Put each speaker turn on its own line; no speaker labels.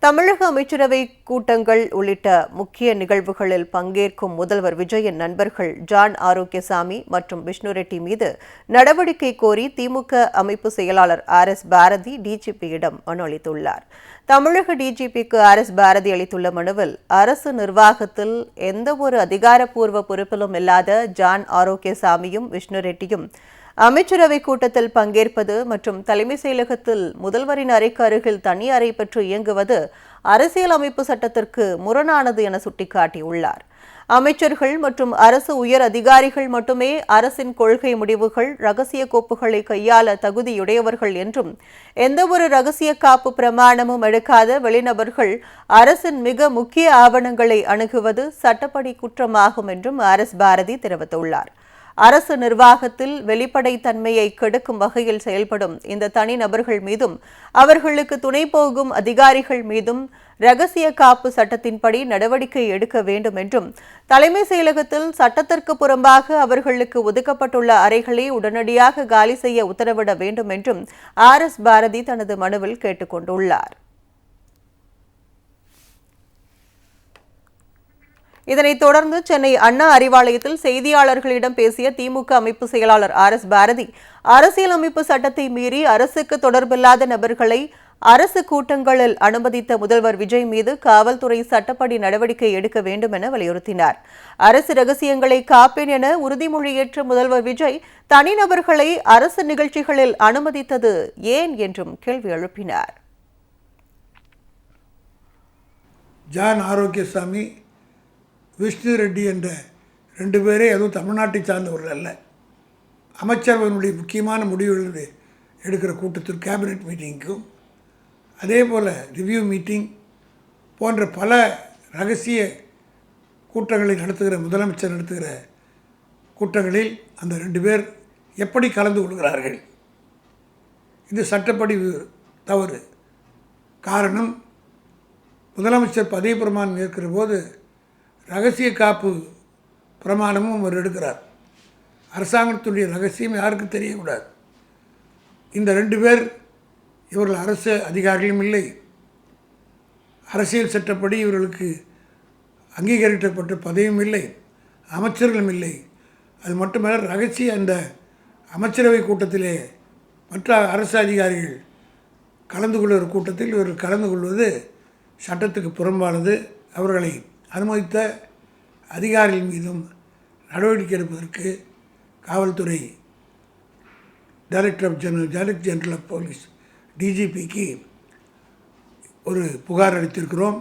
தமிழக அமைச்சரவை கூட்டங்கள் உள்ளிட்ட முக்கிய நிகழ்வுகளில் பங்கேற்கும் முதல்வர் விஜயின் நண்பர்கள் ஜான் ஆரோக்கியசாமி மற்றும் விஷ்ணு ரெட்டி மீது நடவடிக்கை கோரி திமுக அமைப்பு செயலாளர் RS பாரதி டிஜிபியிடம் மனு அளித்துள்ளார். தமிழக டிஜிபிக்கு RS பாரதி அளித்துள்ள மனுவில் அரசு நிர்வாகத்தில் எந்தவொரு அதிகாரப்பூர்வ பொறுப்பிலும் இல்லாத ஜான் ஆரோக்கியசாமியும் விஷ்ணு ரெட்டியும் அமைச்சரவை கூட்டத்தில் பங்கேற்பது மற்றும் தலைமை செயலகத்தில் முதல்வரின் அறைக்கு அருகில் தனி அறை பெற்று இயங்குவது அரசியலமைப்பு சட்டத்திற்கு முரணானது என சுட்டிக்காட்டியுள்ளார். அமைச்சர்கள் மற்றும் அரசு உயர் அதிகாரிகள் மட்டுமே அரசின் கொள்கை முடிவுகள், ரகசிய கோப்புகளை கையாள தகுதியுடையவர்கள் என்றும், எந்தவொரு ரகசிய காப்பு பிரமாணமும் எடுக்காத வெளிநபர்கள் அரசின் மிக முக்கிய ஆவணங்களை அணுகுவது சட்டப்படி குற்றமாகும் என்றும் RS பாரதி தெரிவித்துள்ளார். அரசு நிர்வாகத்தில் வெளிப்படைத்தன்மையை கெடுக்கும் வகையில் செயல்படும் இந்த தனிநபர்கள் மீதும் அவர்களுக்கு துணை போகும் அதிகாரிகள் மீதும் ரகசிய காப்பு சட்டத்தின்படி நடவடிக்கை எடுக்க வேண்டும் என்றும், தலைமை செயலகத்தில் சட்டத்திற்கு புறம்பாக அவர்களுக்கு ஒதுக்கப்பட்டுள்ள அறைகளை உடனடியாக காலி செய்ய உத்தரவிட வேண்டும் என்றும் RS பாரதி தனது மனுவில் கேட்டுக் கொண்டுள்ளார். இதனைத் தொடர்ந்து சென்னை அண்ணா அறிவாலயத்தில் செய்தியாளர்களிடம் பேசிய திமுக அமைப்பு செயலாளர் RS பாரதி, அரசியலமைப்பு சட்டத்தை மீறி அரசுக்கு தொடர்பில்லாத நபர்களை அரசு கூட்டங்களில் அனுமதித்த முதல்வர் விஜய் மீது காவல்துறை சட்டப்படி நடவடிக்கை எடுக்க வேண்டும் என வலியுறுத்தினார். அரசு ரகசியங்களை காப்பேன் என உறுதிமொழியேற்ற முதல்வர் விஜய் தனிநபர்களை அரசு நிகழ்ச்சிகளில் அனுமதித்தது ஏன் என்றும் கேள்வி எழுப்பினார்.
ஜான் ஆரோக்கியசாமி, விஷ்ணு ரெட்டி என்ற 2 பேரே அதுவும் தமிழ்நாட்டை சார்ந்தவர்கள் அல்ல. அமைச்சரவையினுடைய முக்கியமான முடிவுகளை எடுக்கிற கூட்டத்தில் கேபினெட் மீட்டிங்க்கும், அதே போல் ரிவ்யூ மீட்டிங் போன்ற பல ரகசிய கூட்டங்களை நடத்துகிற முதலமைச்சர் நடத்துகிற கூட்டங்களில் அந்த 2 பேர் எப்படி கலந்து கொள்கிறார்கள்? இது சட்டப்படி தவறு. காரணம், முதலமைச்சர் பதவி பிரமாணம் ஏற்கிற போது ரகசிய காப்பு பிரமாணமும் அவர் எடுக்கிறார். அரசாங்கத்துடைய ரகசியம் யாருக்கும் தெரியக்கூடாது. இந்த 2 பேர் இவர்கள் அரசு அதிகாரிகளும் இல்லை, அரசியல் சட்டப்படி இவர்களுக்கு அங்கீகரிக்கப்பட்ட பதவியும் இல்லை, அமைச்சர்களும் இல்லை. அது மட்டுமல்ல, ரகசிய அந்த அமைச்சரவை கூட்டத்திலே மற்ற அரசு அதிகாரிகள் கலந்து கொள்கிற கூட்டத்தில் இவர்கள் கலந்து கொள்வது சட்டத்துக்கு புறம்பானது. அவர்களை அனுமதித்த அதிகாரிகள் மீதும் நடவடிக்கை எடுப்பதற்கு காவல்துறை டைரக்டர் ஜெனரல் ஆஃப் போலீஸ் டிஜிபிக்கு ஒரு புகார் அளித்திருக்கிறோம்.